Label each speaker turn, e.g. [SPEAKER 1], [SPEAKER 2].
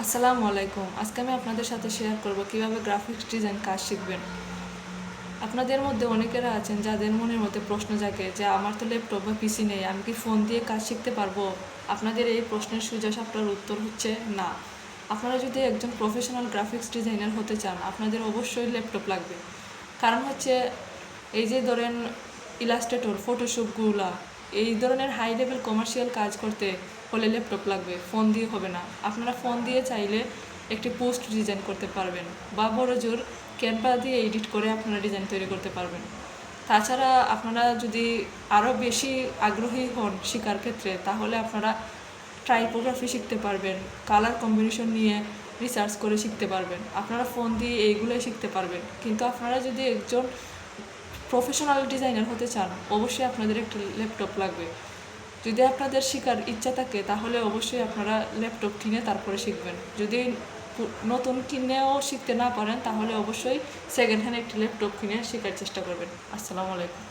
[SPEAKER 1] আসসালামু আলাইকুম। আজকে আমি আপনাদের সাথে শেয়ার করব কিভাবে গ্রাফিক্স ডিজাইন কাজ শিখবেন। আপনাদের মধ্যে অনেকেরা আছেন যাদের মনের মধ্যে প্রশ্ন জাগে যে আমার তো ল্যাপটপ বা পিসি নেই, আমি কি ফোন দিয়ে কাজ শিখতে পারবো? আপনাদের এই প্রশ্নের সোজা সাপটার উত্তর হচ্ছে না। আপনারা যদি একজন প্রফেশনাল গ্রাফিক্স ডিজাইনার হতে চান, আপনাদের অবশ্যই ল্যাপটপ লাগবে। কারণ হচ্ছে এই যে ধরেন ইলাস্ট্রেটর, ফটোশপগুলা, এই ধরনের হাই লেভেল কমার্শিয়াল কাজ করতে হলে ল্যাপটপ লাগবে, ফোন দিয়ে হবে না। আপনারা ফোন দিয়ে চাইলে একটি পোস্ট ডিজাইন করতে পারবেন বা বড় জোর ক্যানভা দিয়ে এডিট করে আপনারা ডিজাইন তৈরি করতে পারবেন। তাছাড়া আপনারা যদি আরও বেশি আগ্রহী হন শেখার ক্ষেত্রে, তাহলে আপনারা টাইপোগ্রাফি শিখতে পারবেন, কালার কম্বিনেশন নিয়ে রিসার্চ করে শিখতে পারবেন। আপনারা ফোন দিয়ে এইগুলোই শিখতে পারবেন। কিন্তু আপনারা যদি একজন প্রফেশনাল ডিজাইনার হতে চান, অবশ্যই আপনাদের একটা ল্যাপটপ লাগবে। যদি আপনাদের শেখার ইচ্ছা থাকে, তাহলে অবশ্যই আপনারা ল্যাপটপ কিনে তারপরে শিখবেন। যদি নতুন কিনেও শিখতে না পারেন, তাহলে অবশ্যই সেকেন্ড হ্যান্ড একটি ল্যাপটপ কিনে শেখার চেষ্টা করবেন। আসসালামু আলাইকুম।